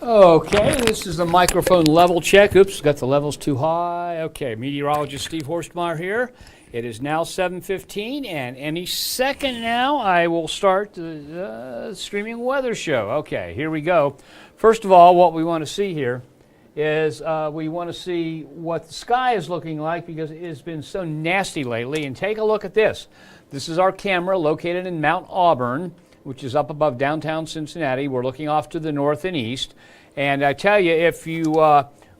Okay, this is the microphone level check. Oops, got the levels too high. Okay, meteorologist Steve Horstmeyer here. It is now 7:15, and any second now I will start the streaming weather show. Okay, here we go. First of all, what we want to see here is we want to see what the sky is looking like because it has been so nasty lately. And take a look at this. This is our camera located in Mount Auburn, which is up above downtown Cincinnati. We're looking off to the north and east. And I tell you, if you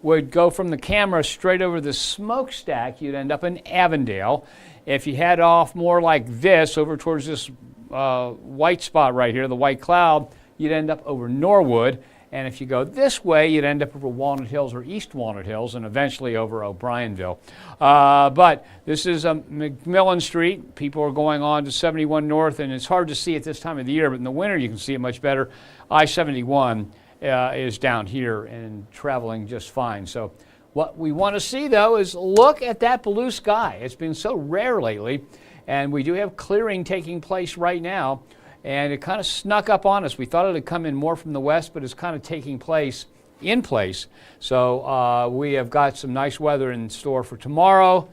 would go from the camera straight over the smokestack, you'd end up in Avondale. If you head off more like this, over towards this white spot right here, the white cloud, you'd end up over Norwood. And if you go this way, you'd end up over Walnut Hills or East Walnut Hills and eventually over O'Brienville. But this is McMillan Street. People are going on to 71 North, and it's hard to see at this time of the year, but in the winter you can see it much better. I-71 is down here and traveling just fine. So what we want to see, though, is look at that blue sky. It's been so rare lately, and we do have clearing taking place right now. And it kind of snuck up on us. We thought it would come in more from the west, but it's kind of taking place in place. So we have got some nice weather in store for tomorrow,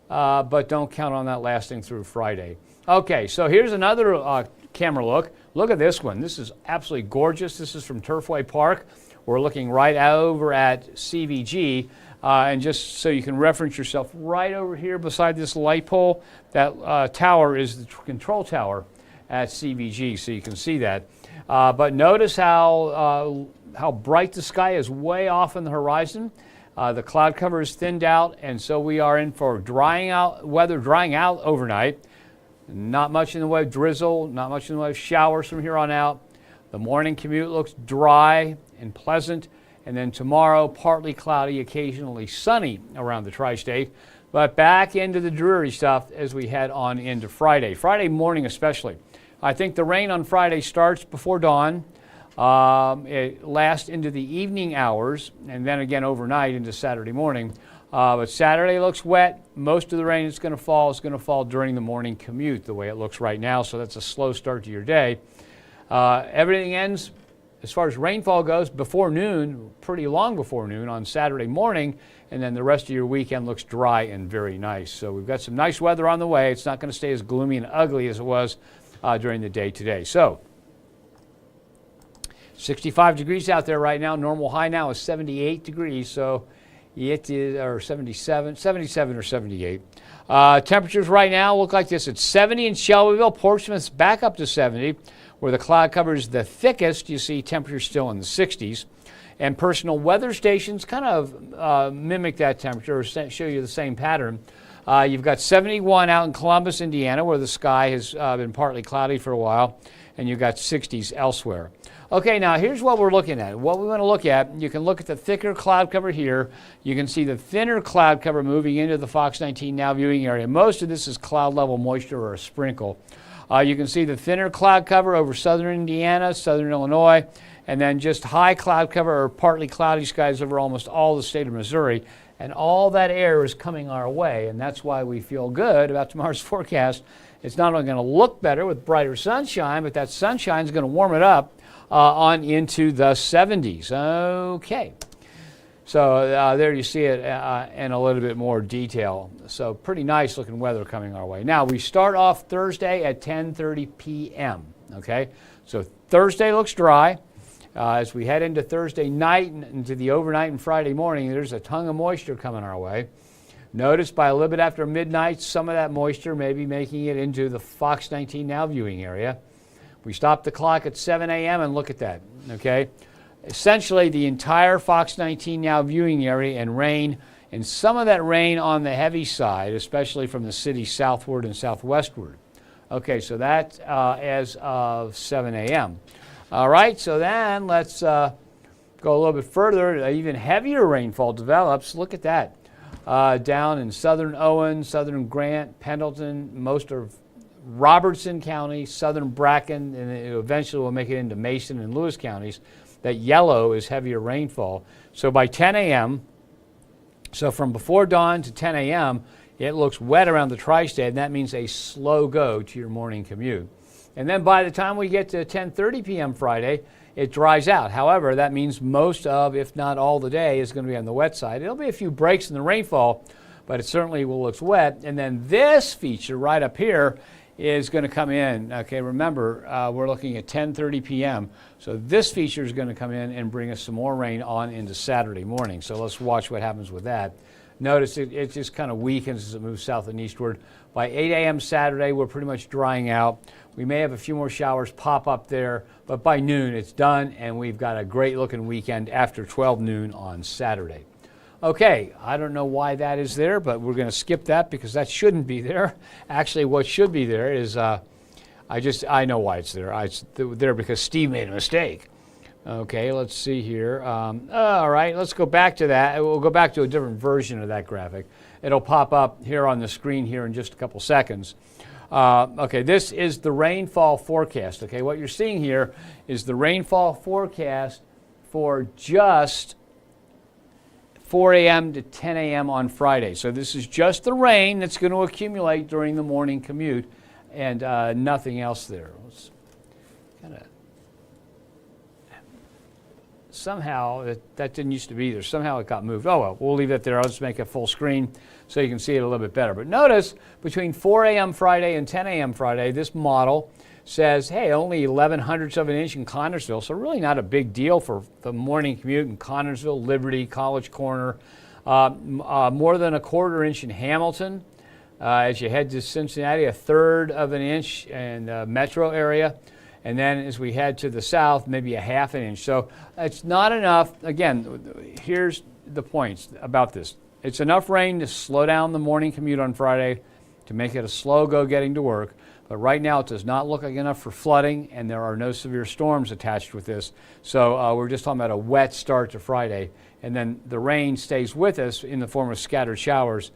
but don't count on that lasting through Friday. Okay, so here's another camera look. Look at this one. This is absolutely gorgeous. This is from Turfway Park. We're looking right over at CVG. And just so you can reference yourself, right over here beside this light pole, that tower is the control tower at CVG, so you can see that. But notice how bright the sky is way off in the horizon. The cloud cover is thinned out, and so we are in for weather drying out overnight. Not much in the way of drizzle, not much in the way of showers from here on out. The morning commute looks dry and pleasant, and then tomorrow partly cloudy, occasionally sunny around the tri-state. But back into the dreary stuff as we head on into Friday. Friday morning especially. I think the rain on Friday starts before dawn. It lasts into the evening hours and then again overnight into Saturday morning. But Saturday looks wet. Most of the rain that's going to fall during the morning commute the way it looks right now. So that's a slow start to your day. Everything ends, as far as rainfall goes, before noon, pretty long before noon on Saturday morning. And then the rest of your weekend looks dry and very nice. So we've got some nice weather on the way. It's not going to stay as gloomy and ugly as it was during the day today. So 65 degrees out there right now. Normal high now is 78 degrees. So it is, or 77 or 78. Temperatures right now look like this. It's 70 in Shelbyville. Portsmouth's back up to 70. Where the cloud cover is the thickest, you see temperatures still in the 60s. And personal weather stations kind of mimic that temperature or show you the same pattern. You've got 71 out in Columbus, Indiana, where the sky has been partly cloudy for a while, and you've got 60s elsewhere. Okay, now here's what we're looking at. What we want to look at, you can look at the thicker cloud cover here. You can see the thinner cloud cover moving into the Fox 19 now viewing area. Most of this is cloud level moisture or a sprinkle. You can see the thinner cloud cover over southern Indiana, southern Illinois, and then just high cloud cover or partly cloudy skies over almost all the state of Missouri. And all that air is coming our way, and that's why we feel good about tomorrow's forecast. It's not only going to look better with brighter sunshine, but that sunshine is going to warm it up on into the 70s. Okay. So there you see it in a little bit more detail. So pretty nice looking weather coming our way. Now we start off Thursday at 10:30 p.m. Okay, so Thursday looks dry. As we head into Thursday night and into the overnight and Friday morning, there's a ton of moisture coming our way. Notice by a little bit after midnight, some of that moisture may be making it into the Fox 19 now viewing area. We stop the clock at 7 a.m. and look at that. Okay. Essentially, the entire Fox 19 now viewing area and rain, and some of that rain on the heavy side, especially from the city southward and southwestward. Okay, so that's as of 7 a.m. All right, so then let's go a little bit further. Even heavier rainfall develops. Look at that. Down in southern Owen, southern Grant, Pendleton, most of Robertson County, southern Bracken, and it eventually will make it into Mason and Lewis counties. That yellow is heavier rainfall. So by 10 a.m., so from before dawn to 10 a.m., it looks wet around the tri-state, and that means a slow go to your morning commute. And then by the time we get to 10:30 p.m. Friday, it dries out. However, that means most of, if not all the day, is going to be on the wet side. There'll be a few breaks in the rainfall, but it certainly will look wet. And then this feature right up here is going to come in. Okay, remember, we're looking at 10:30 p.m. So this feature is going to come in and bring us some more rain on into Saturday morning. So let's watch what happens with that. Notice it just kind of weakens as it moves south and eastward. By 8 a.m. Saturday, we're pretty much drying out. We may have a few more showers pop up there, but by noon it's done, and we've got a great looking weekend after 12 noon on Saturday. Okay, I don't know why that is there, but we're going to skip that because that shouldn't be there. Actually, what should be there is, I know why it's there. It's there because Steve made a mistake. Okay, let's see here. All right, let's go back to that. We'll go back to a different version of that graphic. It'll pop up here on the screen here in just a couple seconds. Okay, this is the rainfall forecast. Okay, what you're seeing here is the rainfall forecast for just 4 a.m. to 10 a.m. on Friday. So this is just the rain that's going to accumulate during the morning commute, and nothing else there. Let's kind of somehow that didn't used to be there. Somehow it got moved. Oh well, we'll leave that there. I'll just make it full screen so you can see it a little bit better. But notice between 4 a.m. Friday and 10 a.m. Friday, this model says, hey, only 11/100ths of an inch in Connersville, so really not a big deal for the morning commute in Connersville, Liberty, College Corner. More than 1/4 inch in Hamilton. As you head to Cincinnati, 1/3 of an inch in the metro area. And then as we head to the south, maybe 1/2 inch. So it's not enough. Again, here's the points about this. It's enough rain to slow down the morning commute on Friday, to make it a slow go getting to work. But right now it does not look like enough for flooding, and there are no severe storms attached with this. So we're just talking about a wet start to Friday. And then the rain stays with us in the form of scattered showers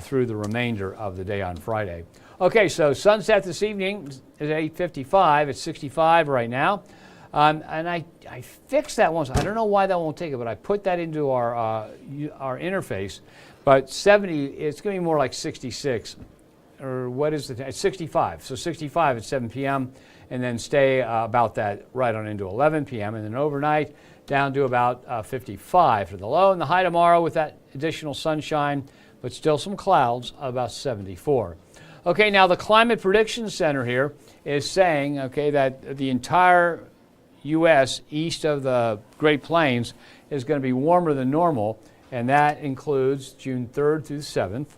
through the remainder of the day on Friday. Okay, so sunset this evening is at 8:55. It's 65 right now. And I fixed that once. I don't know why that won't take it, but I put that into our interface. But 70, it's going to be more like 66. Or what is it's 65. So 65 at 7 p.m. and then stay about that right on into 11 p.m. And then overnight down to about 55 for the low, and the high tomorrow with that additional sunshine, but still some clouds, about 74. Okay, now the Climate Prediction Center here is saying, okay, that the entire U.S. east of the Great Plains is going to be warmer than normal, and that includes June 3rd through the 7th.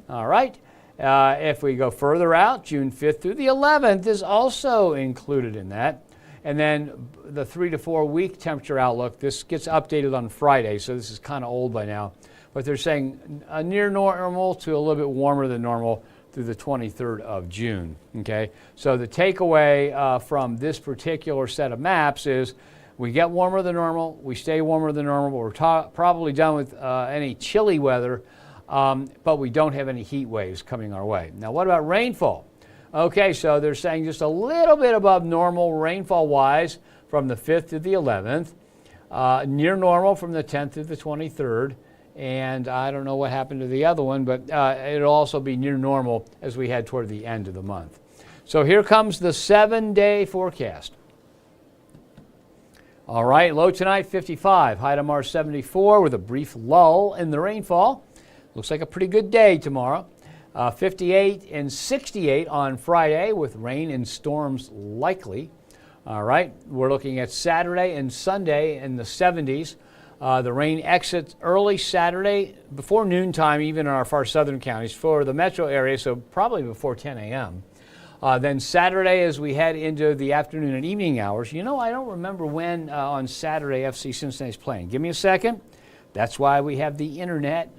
All right. If we go further out, June 5th through the 11th is also included in that. And then the 3 to 4 week temperature outlook, this gets updated on Friday, so this is kind of old by now. But they're saying near normal to a little bit warmer than normal through the 23rd of June. Okay, so the takeaway from this particular set of maps is we get warmer than normal, we stay warmer than normal, but we're probably done with any chilly weather, but we don't have any heat waves coming our way. Now, what about rainfall? Okay, so they're saying just a little bit above normal rainfall-wise from the 5th to the 11th, near normal from the 10th to the 23rd, and I don't know what happened to the other one, but it'll also be near normal as we head toward the end of the month. So here comes the 7-day forecast. All right, low tonight 55, high tomorrow 74 with a brief lull in the rainfall. Looks like a pretty good day tomorrow. 58 and 68 on Friday with rain and storms likely. All right, we're looking at Saturday and Sunday in the 70s. The rain exits early Saturday before noontime, even in our far southern counties for the metro area, so probably before 10 a.m. Then Saturday as we head into the afternoon and evening hours. You know, I don't remember when on Saturday FC Cincinnati's playing. Give me a second. That's why we have the internet.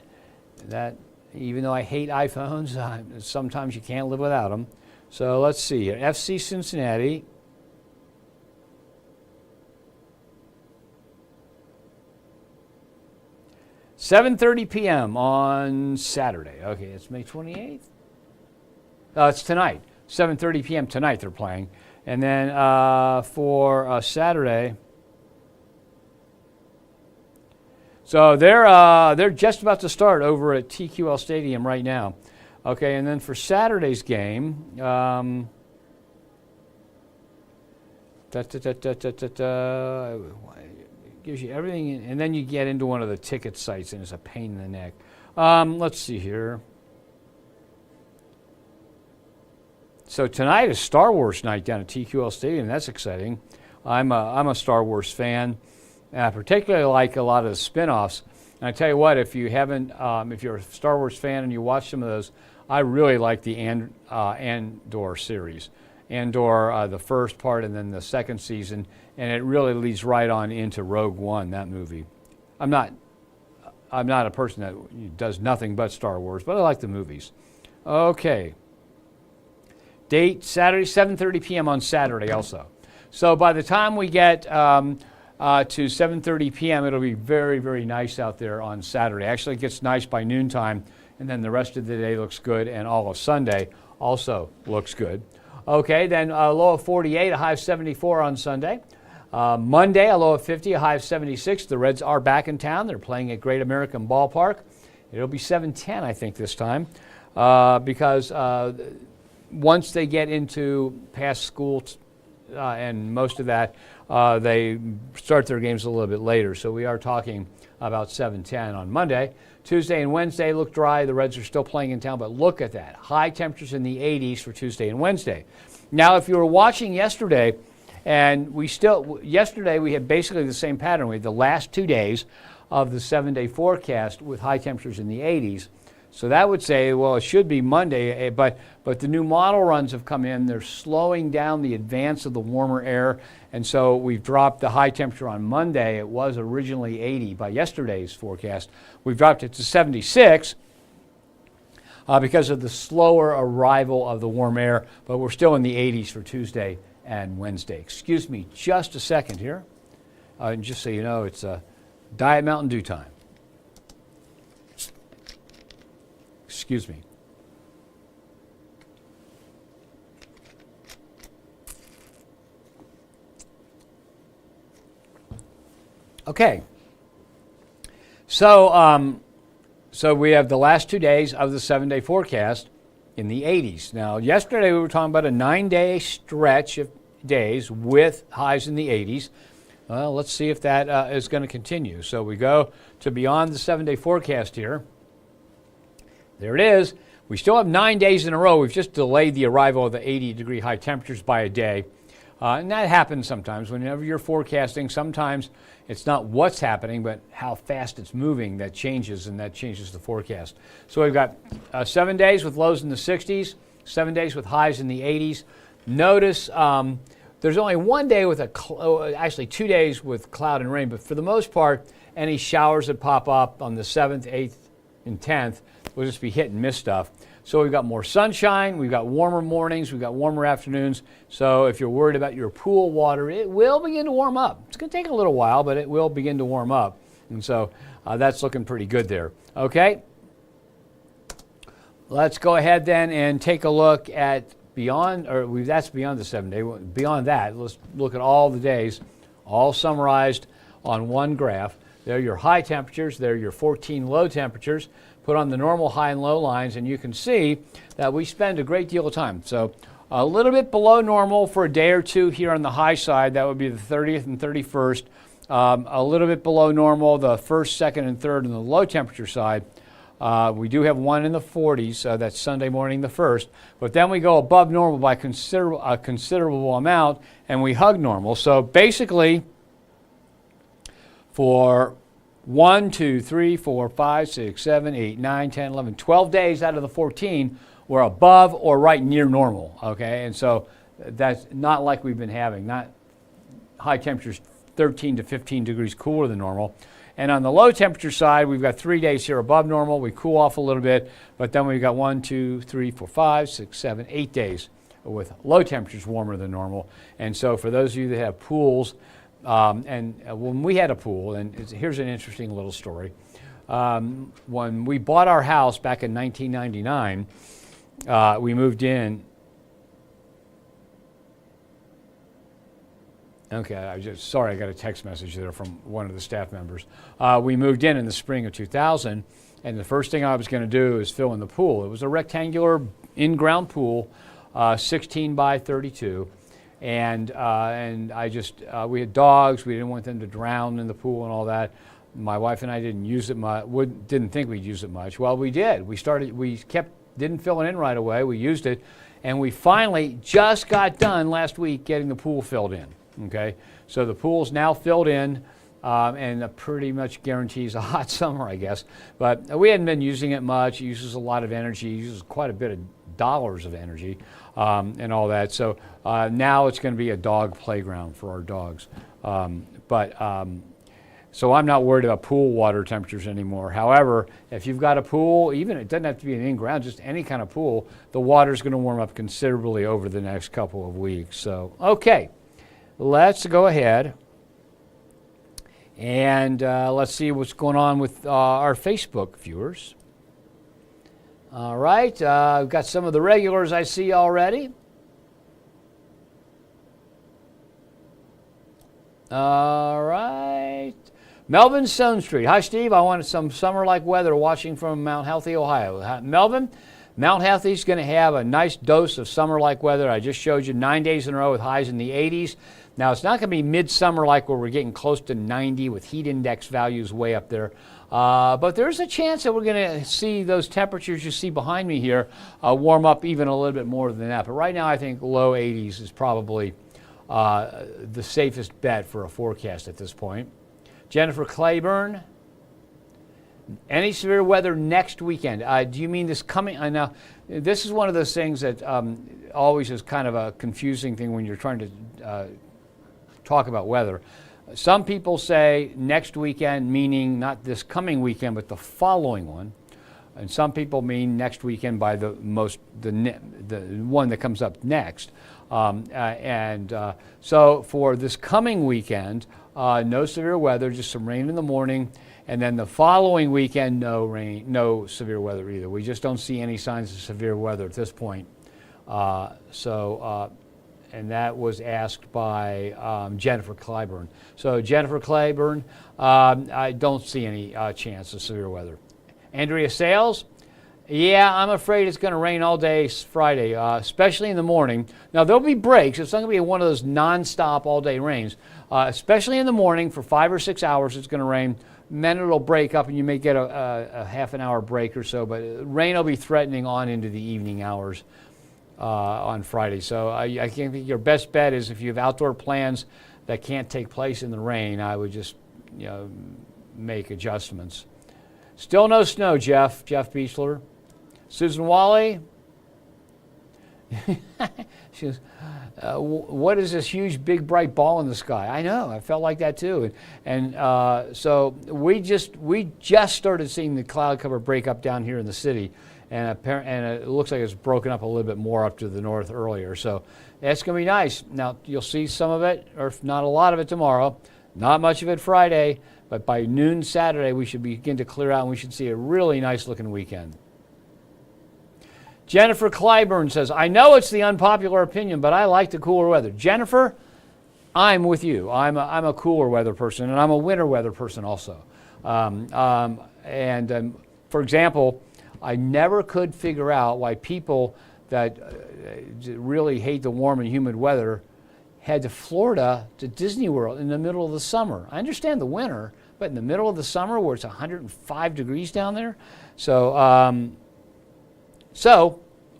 That even though I hate iPhones, sometimes you can't live without them. So let's see here. FC Cincinnati. $7:30 p.m. on Saturday. Okay, it's May 28th. It's tonight. 7:30 p.m. tonight they're playing. And then for Saturday, so they're just about to start over at TQL Stadium right now. Okay, and then for Saturday's game, gives you everything, and then you get into one of the ticket sites, and it's a pain in the neck. Let's see here. So tonight is Star Wars night down at TQL Stadium. That's exciting. I'm a Star Wars fan, and I particularly like a lot of the spin-offs. And I tell you what, if you haven't, if you're a Star Wars fan and you watch some of those, I really like the Andor series. Andor, the first part, and then the second season, and it really leads right on into Rogue One, that movie. I'm not a person that does nothing but Star Wars, but I like the movies. Okay. Date, Saturday, 7:30 p.m. on Saturday also. So by the time we get to 7:30 p.m., it'll be very, very nice out there on Saturday. Actually, it gets nice by noontime, and then the rest of the day looks good, and all of Sunday also looks good. Okay, then a low of 48, a high of 74 on Sunday. Monday, a low of 50, a high of 76. The Reds are back in town. They're playing at Great American Ballpark. It'll be 7:10, I think, this time, because once they get into past school and most of that, they start their games a little bit later. So we are talking about 7:10 on Monday. Tuesday and Wednesday look dry. The Reds are still playing in town, but look at that. High temperatures in the 80s for Tuesday and Wednesday. Now, if you were watching yesterday, and yesterday we had basically the same pattern. We had the last 2 days of the 7-day forecast with high temperatures in the 80s. So that would say, well, it should be Monday, but the new model runs have come in. They're slowing down the advance of the warmer air, and so we've dropped the high temperature on Monday. It was originally 80 by yesterday's forecast. We've dropped it to 76 because of the slower arrival of the warm air, but we're still in the 80s for Tuesday and Wednesday. Excuse me just a second here. Just so you know, it's Diet Mountain Dew time. Excuse me. Okay. So we have the last 2 days of the 7-day forecast in the 80s. Now, yesterday we were talking about a 9-day stretch of days with highs in the 80s. Well, let's see if that is going to continue. So we go to beyond the 7-day forecast here. There it is. We still have 9 days in a row. We've just delayed the arrival of the 80-degree high temperatures by a day. And that happens sometimes. Whenever you're forecasting, sometimes it's not what's happening, but how fast it's moving that changes, and that changes the forecast. So we've got 7 days with lows in the 60s, 7 days with highs in the 80s. Notice there's only 1 day with actually 2 days with cloud and rain, but for the most part, any showers that pop up on the 7th, 8th, and 10th will just be hit and miss stuff. So we've got more sunshine, we've got warmer mornings, we've got warmer afternoons. So if you're worried about your pool water, it will begin to warm up. It's going to take a little while, but it will begin to warm up. And so that's looking pretty good there. Okay, let's go ahead then and take a look at that's beyond the 7-day. Beyond that, let's look at all the days, all summarized on one graph. There are your high temperatures, there are your 14 low temperatures. Put on the normal high and low lines, and you can see that we spend a great deal of time. So a little bit below normal for a day or two here on the high side. That would be the 30th and 31st. A little bit below normal the 1st, 2nd, and 3rd on the low temperature side. We do have one in the 40s. That's Sunday morning the 1st. But then we go above normal by a considerable amount, and we hug normal. So basically, for 1, 2, 3, 4, 5, 6, 7, 8, 9, 10, 11, 12 days out of the 14 were above or right near normal, okay? And so that's not like we've been having, not high temperatures 13 to 15 degrees cooler than normal. And on the low temperature side, we've got 3 days here above normal. We cool off a little bit, but then we've got 1, 2, 3, 4, 5, 6, 7, 8 days with low temperatures warmer than normal. And so for those of you that have pools, when we had a pool, and here's an interesting little story. When we bought our house back in 1999, we moved in. Okay, sorry, I got a text message there from one of the staff members. We moved in the spring of 2000, and the first thing I was going to do is fill in the pool. It was a rectangular in-ground pool, 16 by 32, and we had dogs. We didn't want them to drown in the pool and all that. My wife and I didn't use it much. Didn't think we'd use it much. Well, we did. Didn't fill it in right away. We used it, and we finally just got done last week getting the pool filled in. Okay, so the pool's now filled in, and pretty much guarantees a hot summer, I guess. But we hadn't been using it much. It uses a lot of energy. It uses quite a bit of dollars of energy and all that. So now it's going to be a dog playground for our dogs. So I'm not worried about pool water temperatures anymore. However, if you've got a pool, even it doesn't have to be an in-ground, just any kind of pool, the water's going to warm up considerably over the next couple of weeks. So, okay. Let's go ahead and let's see what's going on with our Facebook viewers. All right, we've got some of the regulars I see already. All right. Melvin Stone Street. Hi, Steve. I wanted some summer-like weather watching from Mount Healthy, Ohio. Melvin, Mount Healthy is going to have a nice dose of summer-like weather. I just showed you 9 days in a row with highs in the 80s. Now, it's not going to be midsummer like where we're getting close to 90 with heat index values way up there. But there's a chance that we're going to see those temperatures you see behind me here warm up even a little bit more than that. But right now, I think low 80s is probably the safest bet for a forecast at this point. Jennifer Claiborne. Any severe weather next weekend? Do you mean this coming? Now, this is one of those things that always is kind of a confusing thing when you're trying to talk about weather. Some people say next weekend, meaning not this coming weekend, but the following one. And some people mean next weekend by the one that comes up next. So for this coming weekend, no severe weather, just some rain in the morning. And then the following weekend, no rain, no severe weather either. We just don't see any signs of severe weather at this point. And that was asked by Jennifer Claiborne. So Jennifer Claiborne, I don't see any chance of severe weather. Andrea Sales, yeah, I'm afraid it's going to rain all day Friday, especially in the morning. Now, there'll be breaks. It's not going to be one of those nonstop all-day rains. Especially in the morning for 5 or 6 hours, it's going to rain. Then it'll break up, and you may get a half an hour break or so. But rain will be threatening on into the evening hours on Friday. So I think your best bet is if you have outdoor plans that can't take place in the rain, I would just make adjustments. Still no snow, Jeff Beechler. Susan Wally. She goes, what is this huge, big, bright ball in the sky? I know, I felt like that too. And so we just started seeing the cloud cover break up down here in the city. And it looks like it's broken up a little bit more up to the north earlier. So that's going to be nice. Now, you'll see some of it, or if not a lot of it tomorrow. Not much of it Friday. But by noon Saturday, we should begin to clear out, and we should see a really nice-looking weekend. Jennifer Claiborne says, I know it's the unpopular opinion, but I like the cooler weather. Jennifer, I'm with you. I'm a cooler weather person, and I'm a winter weather person also. For example, I never could figure out why people that really hate the warm and humid weather head to Florida, to Disney World in the middle of the summer. I understand the winter, but in the middle of the summer where it's 105 degrees down there. So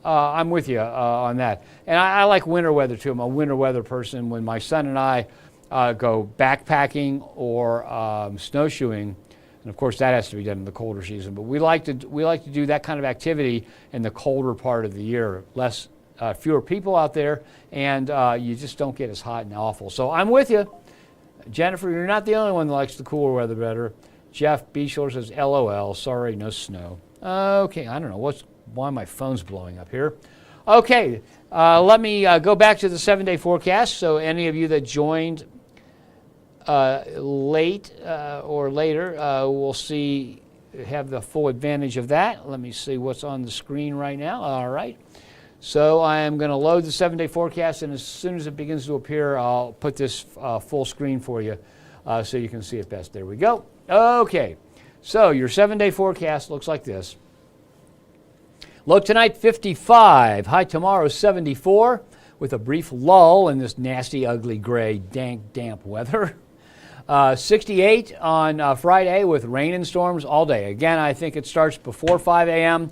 I'm with you on that. And I like winter weather too. I'm a winter weather person. When my son and I go backpacking or snowshoeing, and of course that has to be done in the colder season, but we like to do that kind of activity in the colder part of the year. Fewer people out there, and you just don't get as hot and awful. So I'm with you. Jennifer, you're not the only one that likes the cooler weather better. Jeff Beechler says, LOL, sorry, no snow. Okay, I don't know why my phone's blowing up here. Okay, let me go back to the 7-day forecast. So any of you that joined late or later will have the full advantage of that. Let me see what's on the screen right now. All right. So I am going to load the 7-day forecast, and as soon as it begins to appear, I'll put this full screen for you so you can see it best. There we go. Okay, so your 7-day forecast looks like this. Low tonight, 55. High tomorrow, 74, with a brief lull in this nasty, ugly, gray, dank, damp weather. 68 on Friday with rain and storms all day. Again, I think it starts before 5 a.m.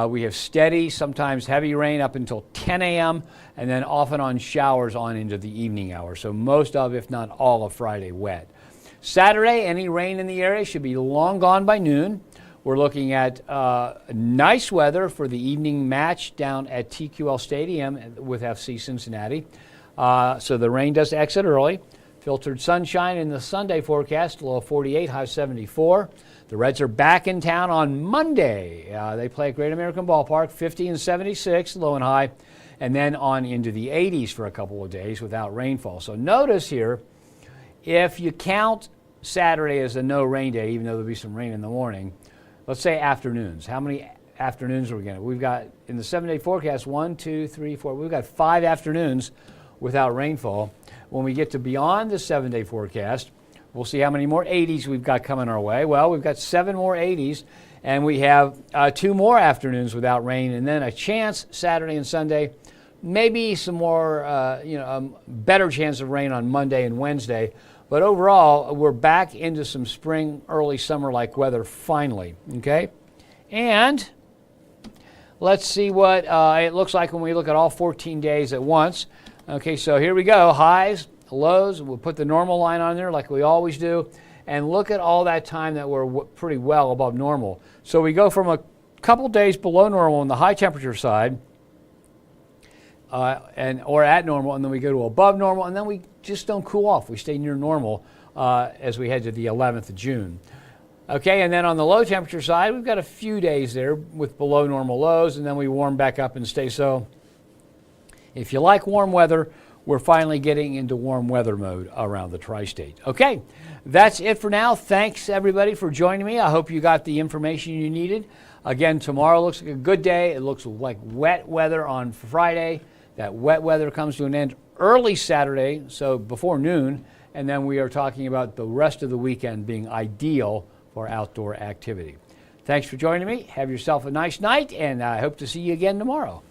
We have steady, sometimes heavy rain up until 10 a.m. and then off and on showers on into the evening hours. So most of, if not all of Friday wet. Saturday, any rain in the area should be long gone by noon. We're looking at nice weather for the evening match down at TQL Stadium with FC Cincinnati. So the rain does exit early. Filtered sunshine in the Sunday forecast, low 48, high 74. The Reds are back in town on Monday. They play at Great American Ballpark, 50 and 76, low and high, and then on into the 80s for a couple of days without rainfall. So notice here, if you count Saturday as a no rain day, even though there'll be some rain in the morning, let's say afternoons. How many afternoons are we going to? We've got, in the 7-day forecast, 1, 2, 3, 4, we've got 5 afternoons without rainfall. When we get to beyond the 7-day forecast, we'll see how many more 80s we've got coming our way. Well, we've got 7 more 80s, and we have 2 more afternoons without rain, and then a chance Saturday and Sunday, maybe some more, better chance of rain on Monday and Wednesday. But overall, we're back into some spring, early summer-like weather finally, okay? And let's see what it looks like when we look at all 14 days at once. Okay, so here we go. Highs, lows. We'll put the normal line on there like we always do. And look at all that time that we're pretty well above normal. So we go from a couple days below normal on the high temperature side, or at normal, and then we go to above normal, and then we just don't cool off. We stay near normal as we head to the 11th of June. Okay, and then on the low temperature side, we've got a few days there with below normal lows, and then we warm back up and stay so. If you like warm weather, we're finally getting into warm weather mode around the tri-state. Okay, that's it for now. Thanks, everybody, for joining me. I hope you got the information you needed. Again, tomorrow looks like a good day. It looks like wet weather on Friday. That wet weather comes to an end early Saturday, so before noon, and then we are talking about the rest of the weekend being ideal for outdoor activity. Thanks for joining me. Have yourself a nice night, and I hope to see you again tomorrow.